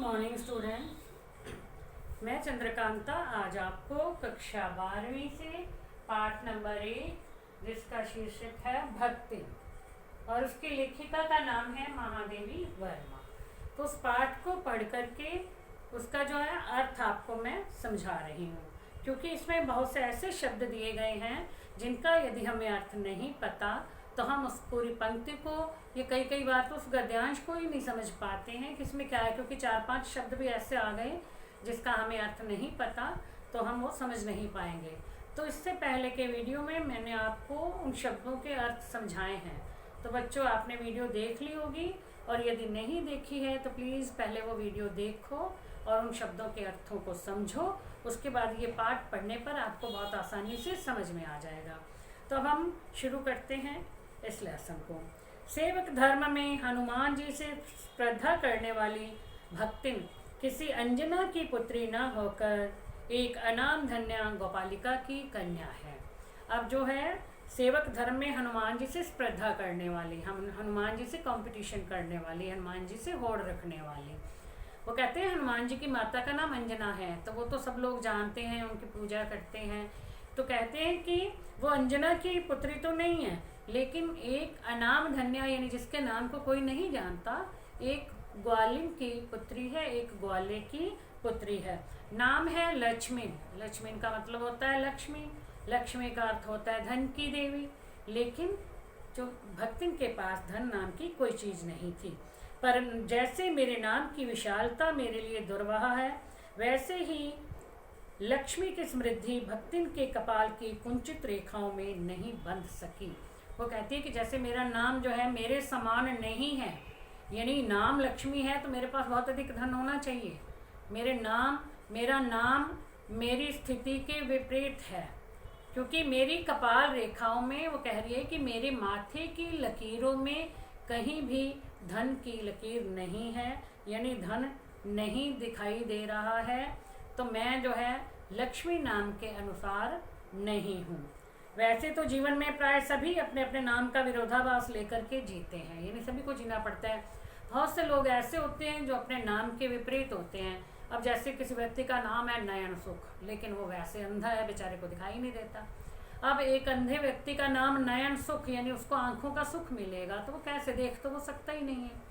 Morning student, मैं चंद्रकांता आज आपको कक्षा 12वीं से पाठ नंबर 1 जिसका शीर्षक है भक्ति और उसकी लेखिका का नाम है महादेवी वर्मा। तो उस पाठ को पढ़ करके उसका जो है अर्थ आपको मैं समझा रही हूँ, क्योंकि इसमें बहुत से ऐसे शब्द दिए गए हैं जिनका यदि हमें अर्थ नहीं पता तो हम उस पूरी पंक्ति को ये कई बार तो उस गद्यांश को ही नहीं समझ पाते हैं कि इसमें क्या है, क्योंकि 4-5 शब्द भी ऐसे आ गए जिसका हमें अर्थ नहीं पता तो हम वो समझ नहीं पाएंगे। तो इससे पहले के वीडियो में मैंने आपको उन शब्दों के अर्थ समझाए हैं, तो बच्चों आपने वीडियो देख ली होगी और यदि नहीं देखी है तो प्लीज़ पहले वो वीडियो देखो और उन शब्दों के अर्थों को समझो। उसके बाद ये पाठ पढ़ने पर आपको बहुत आसानी से समझ में आ जाएगा। तो अब हम शुरू करते हैं इस लेसन को। सेवक धर्म में हनुमान जी से स्पर्धा करने वाली भक्तिन किसी अंजना की पुत्री न होकर एक अनाम धन्या गोपालिका की कन्या है। अब जो है सेवक धर्म में हनुमान जी से स्पर्धा करने वाली, हम हनुमान जी से कंपटीशन करने वाली, हनुमान जी से होड़ रखने वाली, वो कहते हैं हनुमान जी की माता का नाम अंजना है, तो वो तो सब लोग जानते हैं, उनकी पूजा करते हैं। तो कहते हैं कि वो अंजना की पुत्री तो नहीं है, लेकिन एक अनाम धन्या यानी जिसके नाम को कोई नहीं जानता, एक ग्वालिन की पुत्री है, एक ग्वाले की पुत्री है। नाम है लक्ष्मी। लक्ष्मी का मतलब होता है लक्ष्मी, लक्ष्मी का अर्थ होता है धन की देवी। लेकिन जो भक्तिन के पास धन नाम की कोई चीज़ नहीं थी, पर जैसे मेरे नाम की विशालता मेरे लिए दुर्वाह है, वैसे ही लक्ष्मी की समृद्धि भक्तिन के कपाल की कुंचित रेखाओं में नहीं बंध सकी। वो कहती है कि जैसे मेरा नाम जो है मेरे समान नहीं है, यानी नाम लक्ष्मी है तो मेरे पास बहुत अधिक धन होना चाहिए। मेरा नाम मेरी स्थिति के विपरीत है, क्योंकि मेरी कपाल रेखाओं में वो कह रही है कि मेरे माथे की लकीरों में कहीं भी धन की लकीर नहीं है, यानी धन नहीं दिखाई दे रहा है। तो मैं जो है लक्ष्मी नाम के अनुसार नहीं हूँ। वैसे तो जीवन में प्राय सभी अपने अपने नाम का विरोधाभास लेकर के जीते हैं, यानी सभी को जीना पड़ता है। बहुत से लोग ऐसे होते हैं जो अपने नाम के विपरीत होते हैं। अब जैसे किसी व्यक्ति का नाम है नयन सुख, लेकिन वो वैसे अंधा है, बेचारे को दिखाई नहीं देता। अब एक अंधे व्यक्ति का नाम नयन सुख यानी उसको आंखों का सुख मिलेगा, तो वो कैसे देख तो वो सकता ही नहीं है।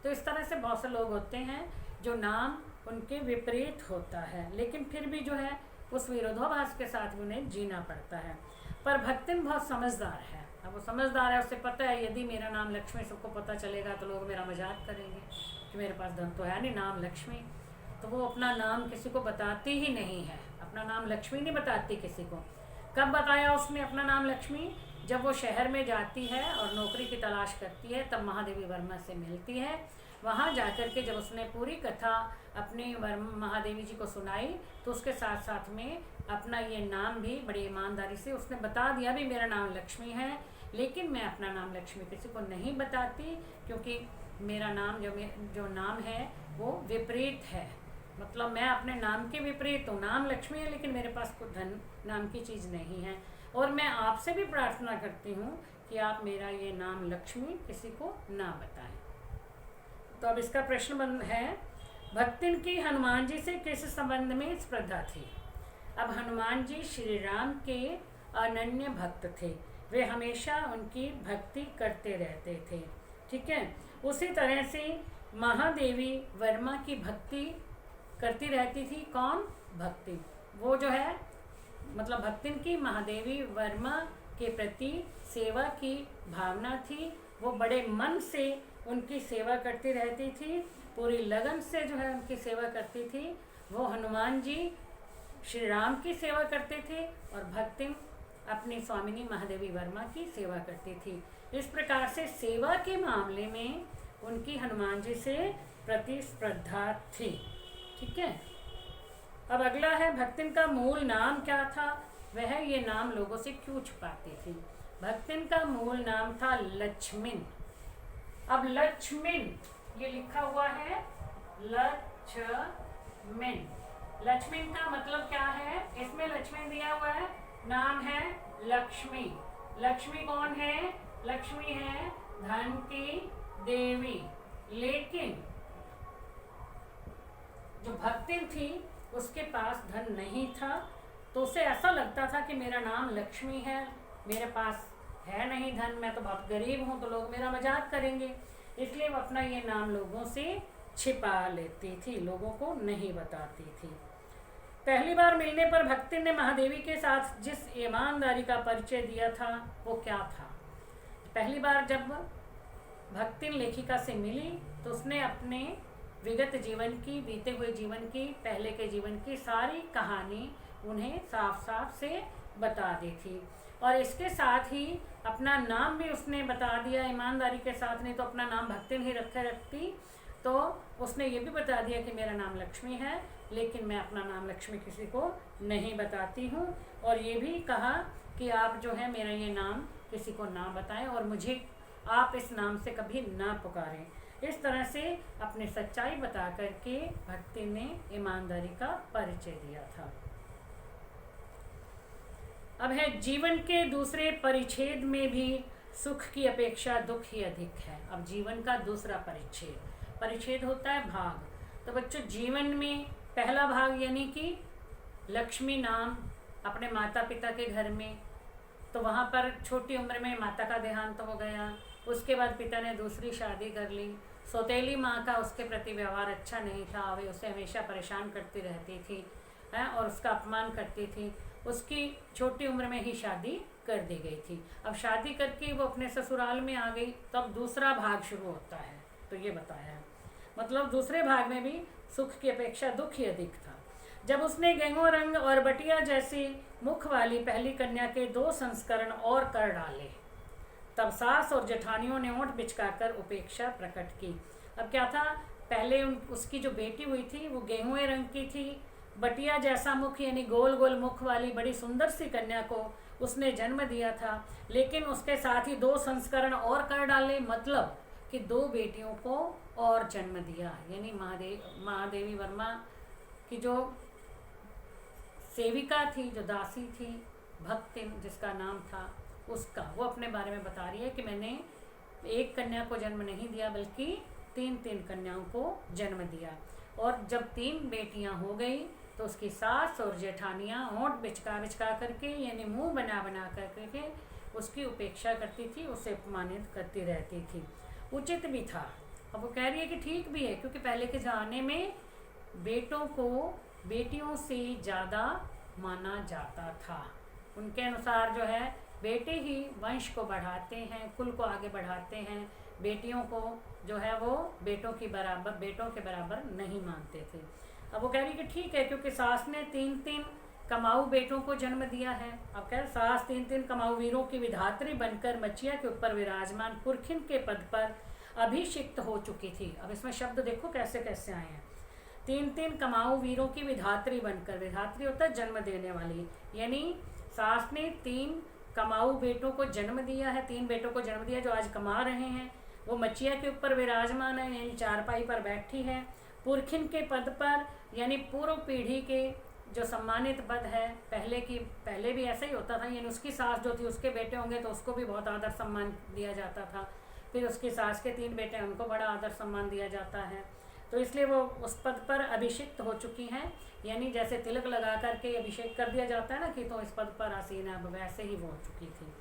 तो इस तरह से बहुत से लोग होते हैं जो नाम उनके विपरीत होता है, लेकिन फिर भी जो है उस विरोधाभास के साथ उन्हें जीना पड़ता है। पर भक्तिन बहुत समझदार है। अब वो समझदार है, उसे पता है यदि मेरा नाम लक्ष्मी सबको पता चलेगा तो लोग मेरा मजाक करेंगे कि मेरे पास धन तो है नहीं, नाम लक्ष्मी। तो वो अपना नाम किसी को बताती ही नहीं है, अपना नाम लक्ष्मी नहीं बताती किसी को। कब बताया उसने अपना नाम लक्ष्मी? जब वो शहर में जाती है और नौकरी की तलाश करती है, तब महादेवी वर्मा से मिलती है। वहाँ जाकर के जब उसने पूरी कथा अपनी महादेवी जी को सुनाई तो उसके साथ साथ में अपना ये नाम भी बड़ी ईमानदारी से उसने बता दिया भी मेरा नाम लक्ष्मी है, लेकिन मैं अपना नाम लक्ष्मी किसी को नहीं बताती, क्योंकि मेरा नाम जो नाम है वो विपरीत है। मतलब मैं अपने नाम के विपरीत हूँ। नाम लक्ष्मी है लेकिन मेरे पास कोई धन नाम की चीज़ नहीं है। और मैं आपसे भी प्रार्थना करती हूँ कि आप मेरा ये नाम लक्ष्मी किसी को ना बताएं। तो अब इसका प्रश्न है, भक्तिन की हनुमान जी से किस संबंध में स्पर्धा थी? अब हनुमान जी श्री राम के अनन्य भक्त थे, वे हमेशा उनकी भक्ति करते रहते थे। ठीक है, उसी तरह से महादेवी वर्मा की भक्ति करती रहती थी। कौन? भक्ति। वो जो है मतलब भक्तिन की महादेवी वर्मा के प्रति सेवा की भावना थी। वो बड़े मन से उनकी सेवा करती रहती थी, पूरी लगन से जो है उनकी सेवा करती थी। वो हनुमान जी श्री राम की सेवा करते थे और भक्तिन अपनी स्वामिनी महादेवी वर्मा की सेवा करती थी। इस प्रकार से सेवा के मामले में उनकी हनुमान जी से प्रतिस्पर्धा थी। ठीक है, अब अगला है भक्तिन का मूल नाम क्या था? वह ये नाम लोगों से क्यों छुपाती थी? भक्तिन का मूल नाम था लक्ष्मिन। अब लक्ष्मिन ये लिखा हुआ है लक्ष्मिन। लक्ष्मिन का मतलब क्या है? इसमें लक्ष्मी दिया हुआ है, नाम है लक्ष्मी। लक्ष्मी कौन है? लक्ष्मी है धन की देवी, लेकिन जो भक्तिन थी उसके पास धन नहीं था, तो उसे ऐसा लगता था कि मेरा नाम लक्ष्मी है, मेरे पास है नहीं धन, मैं तो बहुत गरीब हूँ, तो लोग मेरा मजाक करेंगे, इसलिए वो अपना ये नाम लोगों से छिपा लेती थी, लोगों को नहीं बताती थी। पहली बार मिलने पर भक्तिन ने महादेवी के साथ जिस ईमानदारी का परिचय दिया था वो क्या था? पहली बार जब भक्तिन लेखिका से मिली तो उसने अपने विगत जीवन की, बीते हुए जीवन की, पहले के जीवन की सारी कहानी उन्हें साफ साफ से बता दी थी, और इसके साथ ही अपना नाम भी उसने बता दिया ईमानदारी के साथ। नहीं तो अपना नाम भक्तिन ही रखती, तो उसने ये भी बता दिया कि मेरा नाम लक्ष्मी है, लेकिन मैं अपना नाम लक्ष्मी किसी को नहीं बताती हूँ, और ये भी कहा कि आप जो है मेरा ये नाम किसी को ना बताएं और मुझे आप इस नाम से कभी ना पुकारें। इस तरह से अपनी सच्चाई बता करके भक्ति ने ईमानदारी का परिचय दिया था। अब है जीवन के दूसरे परिच्छेद में भी सुख की अपेक्षा दुख ही अधिक है। अब जीवन का दूसरा परिच्छेद होता है भाग। तो बच्चों, जीवन में पहला भाग यानी कि लक्ष्मी नाम, अपने माता पिता के घर में, तो वहाँ पर छोटी उम्र में माता का देहांत हो गया। उसके बाद पिता ने दूसरी शादी कर ली। सौतेली माँ का उसके प्रति व्यवहार अच्छा नहीं था, वे उसे हमेशा परेशान करती रहती थी और उसका अपमान करती थी। उसकी छोटी उम्र में ही शादी कर दी गई थी। अब शादी करके वो अपने ससुराल में आ गई, तब दूसरा भाग शुरू होता है। तो ये बताया है, मतलब दूसरे भाग में भी सुख की अपेक्षा दुख ही अधिक था। जब उसने गेहूं रंग और बटिया जैसी मुख वाली पहली कन्या के 2 संस्करण और कर डाले, तब सास और जेठानियों ने ओंठ बिचकाकर उपेक्षा प्रकट की। अब क्या था, पहले उसकी जो बेटी हुई थी वो गेहूं रंग की थी, बटिया जैसा मुख यानी गोल गोल मुख वाली बड़ी सुंदर सी कन्या को उसने जन्म दिया था, लेकिन उसके साथ ही 2 संस्करण और कर डाले, मतलब कि 2 बेटियों को और जन्म दिया। यानी महादेवी वर्मा की जो सेविका थी, जो दासी थी, भक्तिन जिसका नाम था, उसका वो अपने बारे में बता रही है कि मैंने एक कन्या को जन्म नहीं दिया बल्कि 3 कन्याओं को जन्म दिया। और जब 3 बेटियां हो गई तो उसकी सास और जेठानियां होंठ बिचका करके यानी मुंह बना करके उसकी उपेक्षा करती थी, उसे अपमानित करती रहती थी। उचित भी था। अब वो कह रही है कि ठीक भी है, क्योंकि पहले के ज़माने में बेटों को बेटियों से ज़्यादा माना जाता था। उनके अनुसार जो है बेटे ही वंश को बढ़ाते हैं, कुल को आगे बढ़ाते हैं, बेटियों को जो है वो बेटों के बराबर नहीं मानते थे। अब वो कह रही कि ठीक है, क्योंकि सास ने 3 कमाऊ बेटों को जन्म दिया है। अब कह सास 3 कमाऊ वीरों की विधात्री बनकर मचिया के ऊपर विराजमान पुरखिन के पद पर अभिषिक्त हो चुकी थी। अब इसमें शब्द देखो कैसे कैसे आए हैं। 3 कमाऊ वीरों की विधात्री बनकर, विधात्री होता है जन्म देने वाली, यानी सास ने 3 कमाऊ बेटों को जन्म दिया है, 3 बेटों को जन्म दिया जो आज कमा रहे हैं। वो मचिया के ऊपर विराजमान है, यानी चारपाई पर बैठी है। पुरखिन के पद पर, यानी पूर्व पीढ़ी के जो सम्मानित पद है, पहले भी ऐसा ही होता था, यानी उसकी सास जो थी उसके बेटे होंगे तो उसको भी बहुत आदर सम्मान दिया जाता था। फिर उसकी सास के 3 बेटे, उनको बड़ा आदर सम्मान दिया जाता है। तो इसलिए वो उस पद पर अभिषिक्त हो चुकी हैं, यानी जैसे तिलक लगा करके अभिषेक कर दिया जाता है ना कि तो इस पद पर आसीन है, अब वैसे ही वो हो चुकी थी।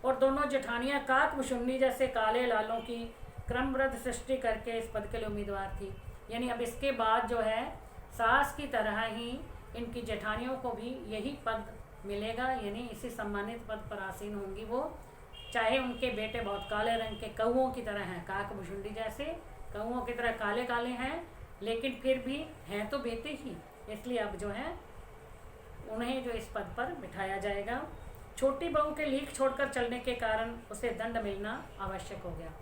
और दोनों जेठानियाँ काकभुशुंडी जैसे काले लालों की क्रमबद्ध सृष्टि करके इस पद के लिए उम्मीदवार थी। यानी अब इसके बाद जो है सास की तरह ही इनकी जेठानियों को भी यही पद मिलेगा, यानी इसी सम्मानित पद पर आसीन होंगी वो, चाहे उनके बेटे बहुत काले रंग के कौओं की तरह हैं, काकभुशुंडी जैसे कौओं की तरह काले काले हैं, लेकिन फिर भी हैं तो बेटे ही, इसलिए अब जो है उन्हें जो इस पद पर बिठाया जाएगा। छोटी बहू के लीक छोड़कर चलने के कारण उसे दंड मिलना आवश्यक हो गया।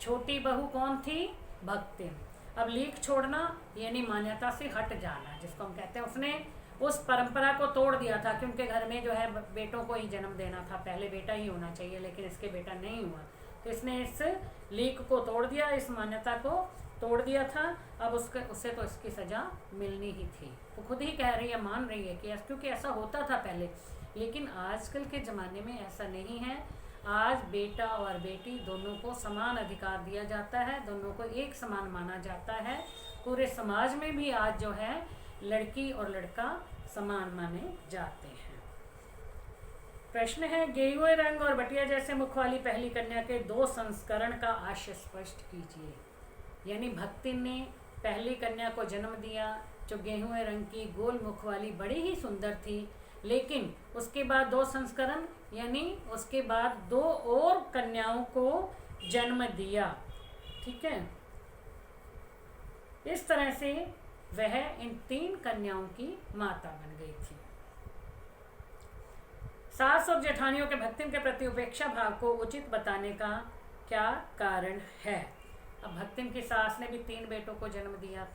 छोटी बहू कौन थी? भक्तिन। अब लीक छोड़ना यानी मान्यता से हट जाना, जिसको हम कहते हैं, उसने उस परंपरा को तोड़ दिया था कि उनके घर में जो है बेटों को ही जन्म देना था, पहले बेटा ही होना चाहिए, लेकिन इसके बेटा नहीं हुआ, तो इसने इस लीक को तोड़ दिया, इस मान्यता को तोड़ दिया था। अब उससे तो इसकी सज़ा मिलनी ही थी। वो खुद ही कह रही है, मान रही है कि क्योंकि ऐसा होता था पहले, लेकिन आजकल के ज़माने में ऐसा नहीं है। आज बेटा और बेटी दोनों को समान अधिकार दिया जाता है, दोनों को एक समान माना जाता है। पूरे समाज में भी आज जो है लड़की और लड़का समान माने जाते हैं। प्रश्न है, गेहुए रंग और बटिया जैसे मुख वाली पहली कन्या के 2 संस्करण का आशय स्पष्ट कीजिए। यानी भक्तिन ने पहली कन्या को जन्म दिया जो गेहुए रंग की गोल मुख वाली बड़ी ही सुंदर थी, लेकिन उसके बाद 2 संस्करण यानी उसके बाद 2 और कन्याओं को जन्म दिया। ठीक है, इस तरह से वह इन 3 कन्याओं की माता बन गई थी। सास और जेठानियों के भक्तिन के प्रति उपेक्षा भाव को उचित बताने का क्या कारण है? अब भक्तिन की सास ने भी 3 बेटों को जन्म दिया,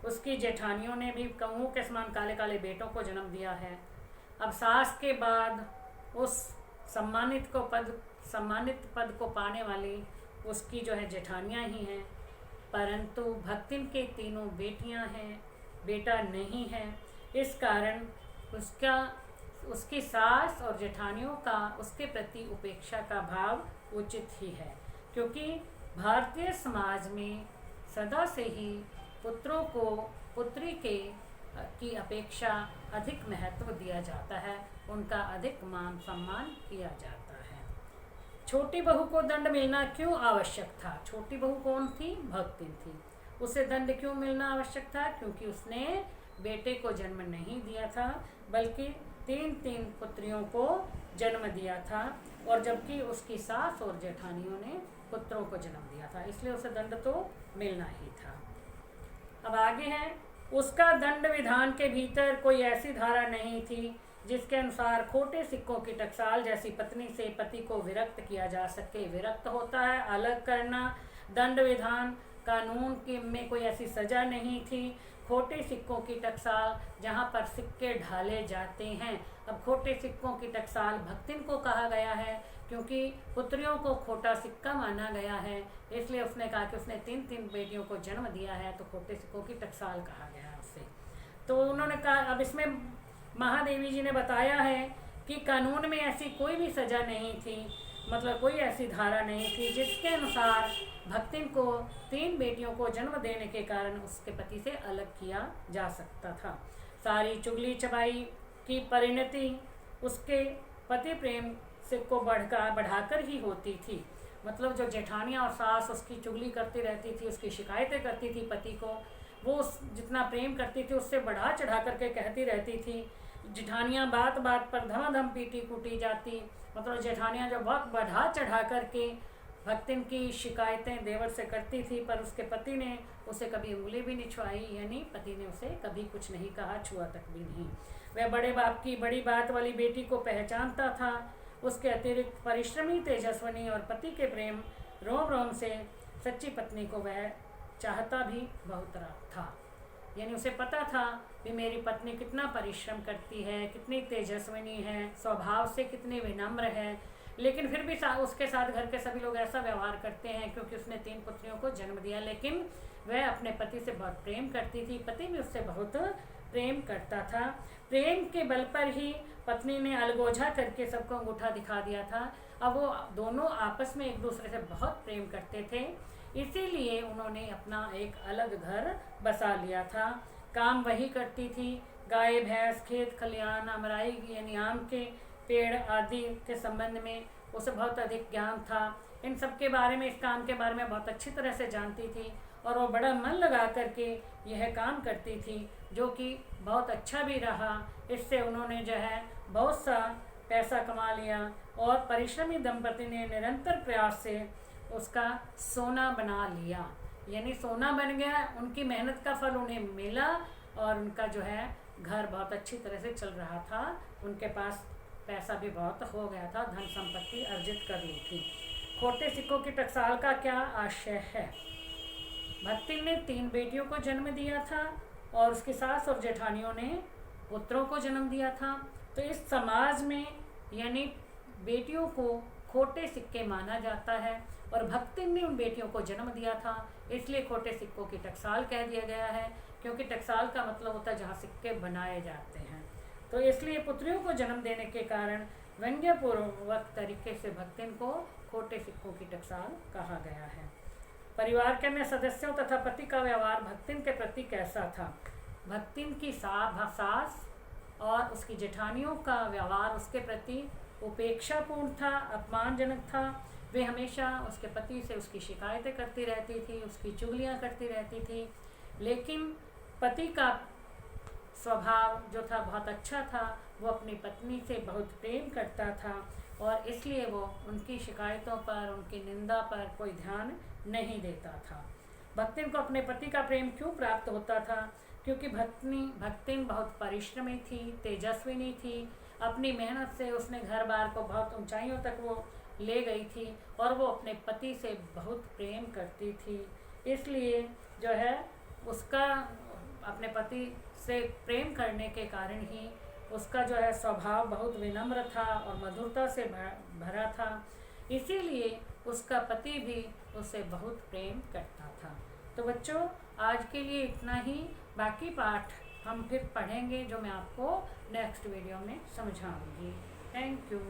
उसकी जेठानियों ने भी कौओं के समान काले काले बेटों को जन्म दिया है। अब सास के बाद उस सम्मानित पद को पाने वाली उसकी जो है जेठानियाँ ही हैं, परंतु भक्तिन के 3 बेटियां हैं, बेटा नहीं है। इस कारण उसकी सास और जेठानियों का उसके प्रति उपेक्षा का भाव उचित ही है, क्योंकि भारतीय समाज में सदा से ही पुत्रों को पुत्री की अपेक्षा अधिक महत्व दिया जाता है, उनका अधिक मान सम्मान किया जाता है। छोटी बहू को दंड मिलना क्यों आवश्यक था? छोटी बहू कौन थी? भक्तिन थी। उसे दंड क्यों मिलना आवश्यक था? क्योंकि उसने बेटे को जन्म नहीं दिया था, बल्कि 3 पुत्रियों को जन्म दिया था, और जबकि उसकी सास और जेठानियों ने पुत्रों को जन्म दिया था, इसलिए उसे दंड तो मिलना ही था। अब आगे है, उसका दंड विधान के भीतर कोई ऐसी धारा नहीं थी जिसके अनुसार खोटे सिक्कों की टकसाल जैसी पत्नी से पति को विरक्त किया जा सके। विरक्त होता है अलग करना, दंड विधान कानून की में कोई ऐसी सजा नहीं थी। खोटे सिक्कों की टकसाल जहाँ पर सिक्के ढाले जाते हैं, अब खोटे सिक्कों की टकसाल भक्तिन को कहा गया है क्योंकि पुत्रियों को खोटा सिक्का माना गया है, इसलिए उसने कहा कि उसने 3 बेटियों को जन्म दिया है तो खोटे सिक्कों की टकसाल कहा गया है उससे। तो उन्होंने कहा, अब इसमें महादेवी जी ने बताया है कि कानून में ऐसी कोई भी सजा नहीं थी, मतलब कोई ऐसी धारा नहीं थी जिसके अनुसार भक्तिन को 3 बेटियों को जन्म देने के कारण उसके पति से अलग किया जा सकता था। सारी चुगली चबाई की परिणति उसके पति प्रेम से को बढ़ाकर ही होती थी। मतलब जो जेठानियाँ और सास उसकी चुगली करती रहती थी, उसकी शिकायतें करती थी पति को, वो जितना प्रेम करती थी उससे बढ़ा चढ़ा करके कहती रहती थी। जेठानियाँ बात बात पर धमाधम पीटी कूटी जाती, मतलब जेठानियाँ जो बहुत बढ़ा चढ़ा करके भक्तिन की शिकायतें देवर से करती थी, पर उसके पति ने उसे कभी उंगली भी नहीं छुआई, यानी पति ने उसे कभी कुछ नहीं कहा, छुआ तक भी नहीं। वह बड़े बाप की बड़ी बात वाली बेटी को पहचानता था। उसके अतिरिक्त परिश्रमी, तेजस्विनी और पति के प्रेम रोम रोम से सच्ची पत्नी को वह चाहता भी बहुत था। यानी उसे पता था कि मेरी पत्नी कितना परिश्रम करती है, कितनी तेजस्विनी है, स्वभाव से कितनी विनम्र है, लेकिन फिर भी उसके साथ घर के सभी लोग ऐसा व्यवहार करते हैं क्योंकि उसने 3 पुत्रियों को जन्म दिया। लेकिन वह अपने पति से बहुत प्रेम करती थी, पति भी उससे बहुत प्रेम करता था। प्रेम के बल पर ही पत्नी ने अलगोझा करके सबको अंगूठा दिखा दिया था। अब वो दोनों आपस में एक दूसरे से बहुत प्रेम करते थे, इसीलिए उन्होंने अपना एक अलग घर बसा लिया था। काम वही करती थी, गाय भैंस, खेत खलियान, अमराई यानी आम के पेड़ आदि के संबंध में उसे बहुत अधिक ज्ञान था। इन सब के बारे में, इस काम के बारे में बहुत अच्छी तरह से जानती थी और वो बड़ा मन लगा करके यह काम करती थी, जो कि बहुत अच्छा भी रहा। इससे उन्होंने जो है बहुत सा पैसा कमा लिया और परिश्रमी दंपति ने निरंतर प्रयास से उसका सोना बना लिया, यानी सोना बन गया। उनकी मेहनत का फल उन्हें मिला और उनका जो है घर बहुत अच्छी तरह से चल रहा था। उनके पास पैसा भी बहुत हो गया था, धन संपत्ति अर्जित कर ली थी। खोटे सिक्कों की टकसाल का क्या आशय है? भक्ति ने 3 बेटियों को जन्म दिया था और उसकी सास और जेठानियों ने पुत्रों को जन्म दिया था। तो इस समाज में यानी बेटियों को खोटे सिक्के माना जाता है और भक्ति ने उन बेटियों को जन्म दिया था, इसलिए खोटे सिक्कों की टकसाल कह दिया गया है, क्योंकि टकसाल का मतलब होता है जहाँ सिक्के बनाए जाते हैं। तो इसलिए पुत्रियों को जन्म देने के कारण व्यंग्यपूर्वक तरीके से भक्तिन को खोटे सिक्कों की टकसाल कहा गया है। परिवार के अन्य सदस्यों तथा पति का व्यवहार भक्तिन के प्रति कैसा था? भक्तिन की सास और उसकी जेठानियों का व्यवहार उसके प्रति उपेक्षापूर्ण था, अपमानजनक था। वे हमेशा उसके पति से उसकी शिकायतें करती रहती थी, उसकी चुगलियाँ करती रहती थी। लेकिन पति का स्वभाव जो था बहुत अच्छा था, वो अपनी पत्नी से बहुत प्रेम करता था और इसलिए वो उनकी शिकायतों पर, उनकी निंदा पर कोई ध्यान नहीं देता था। भक्तिन को अपने पति का प्रेम क्यों प्राप्त होता था? क्योंकि भक्तिन बहुत परिश्रमी थी, तेजस्विनी थी। अपनी मेहनत से उसने घर बार को बहुत ऊंचाइयों तक वो ले गई थी और वो अपने पति से बहुत प्रेम करती थी। इसलिए जो है उसका अपने पति से प्रेम करने के कारण ही उसका जो है स्वभाव बहुत विनम्र था और मधुरता से भरा था। इसीलिए उसका पति भी उसे बहुत प्रेम करता था। तो बच्चों, आज के लिए इतना ही। बाकी पाठ हम फिर पढ़ेंगे, जो मैं आपको नेक्स्ट वीडियो में समझाऊंगी। Thank you.